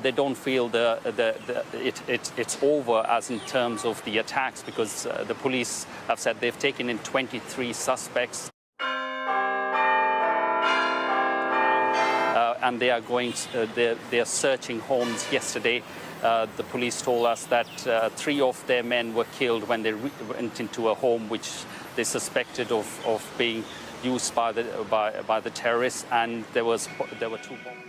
They don't feel it's over as in terms of the attacks, because the police have said they've taken in 23 suspects. And they are they're searching homes. Yesterday, the police told us that 3 of their men were killed when they went into a home which they suspected of being used by the terrorists, and there were 2 bombs.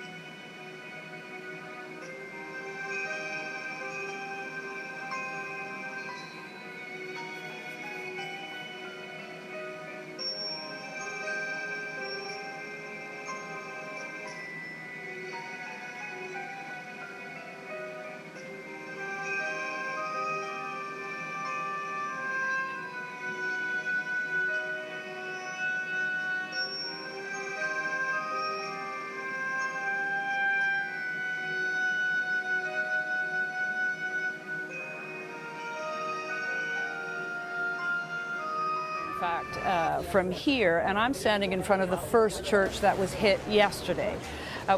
In fact, from here, and I'm standing in front of the first church that was hit yesterday.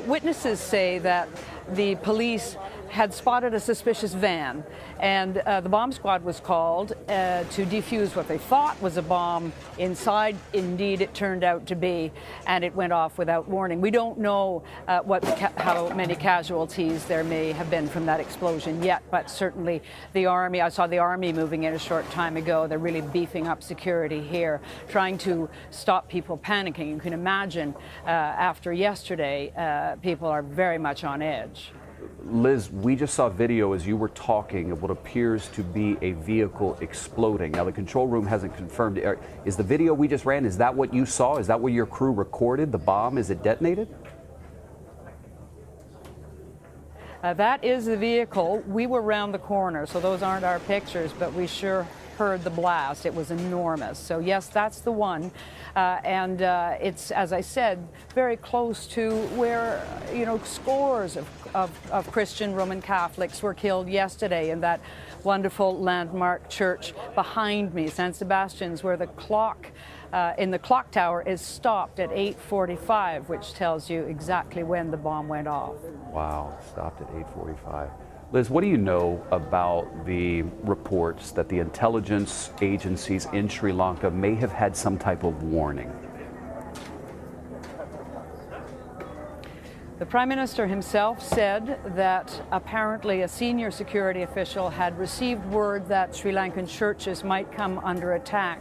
Witnesses say that the police had spotted a suspicious van, and the bomb squad was called to defuse what they thought was a bomb inside. Indeed, it turned out to be, and it went off without warning. We don't know how many casualties there may have been from that explosion yet, but certainly the Army, I saw the Army moving in a short time ago. They're really beefing up security here, trying to stop people panicking. You can imagine after yesterday, people are very much on edge. Liz, we just saw video as you were talking of what appears to be a vehicle exploding. Now, the control room hasn't confirmed. Is the video we just ran, is that what you saw? Is that what your crew recorded? The bomb, is it detonated? That is the vehicle. We were around the corner, so those aren't our pictures, but we sure heard the blast. It was enormous. So yes, that's the one. And it's, as I said, very close to where, you know, scores of Christian Roman Catholics were killed yesterday in that wonderful landmark church behind me, San Sebastian's, where the clock in the clock tower is stopped at 8:45, which tells you exactly when the bomb went off. Wow, stopped at 8:45. Liz, what do you know about the reports that the intelligence agencies in Sri Lanka may have had some type of warning? The Prime Minister himself said that apparently a senior security official had received word that Sri Lankan churches might come under attack.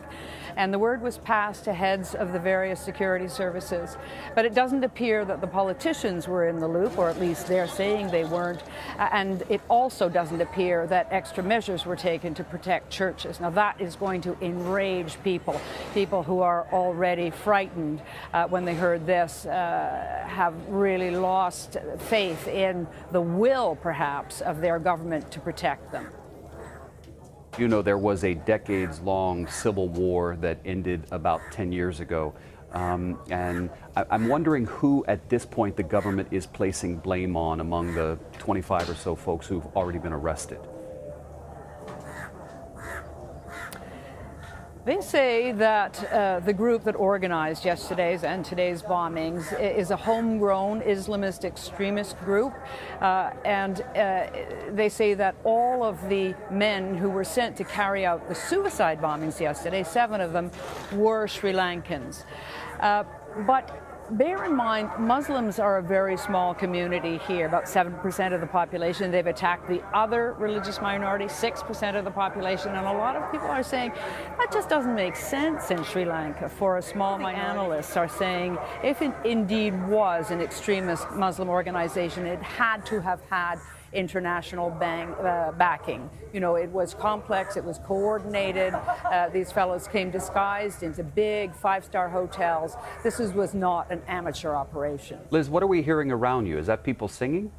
And the word was passed to heads of the various security services. But it doesn't appear that the politicians were in the loop, or at least they're saying they weren't. And it also doesn't appear that extra measures were taken to protect churches. Now that is going to enrage people who are already frightened when they heard this, have really lost faith in the will, perhaps, of their government to protect them. You know, there was a decades-long civil war that ended about 10 years ago. And I'm wondering who, at this point, the government is placing blame on among the 25 or so folks who've already been arrested. They say that the group that organized yesterday's and today's bombings is a homegrown Islamist extremist group. And they say that all of the men who were sent to carry out the suicide bombings yesterday, 7 of them, were Sri Lankans. But bear in mind, Muslims are a very small community here, about 7% of the population. They've attacked the other religious minority, 6% of the population, and a lot of people are saying that just doesn't make sense in Sri Lanka for a small minority. Analysts are saying if it indeed was an extremist Muslim organization, it had to have had international backing. You know, it was complex, it was coordinated. These fellows came disguised into big 5-star hotels. This was not an amateur operation. Liz, what are we hearing around you? Is that people singing?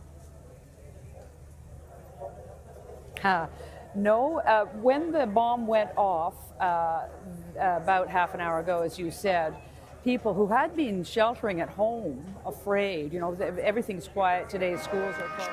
No. When the bomb went off about half an hour ago, as you said, people who had been sheltering at home, afraid, you know, everything's quiet today, schools are closed.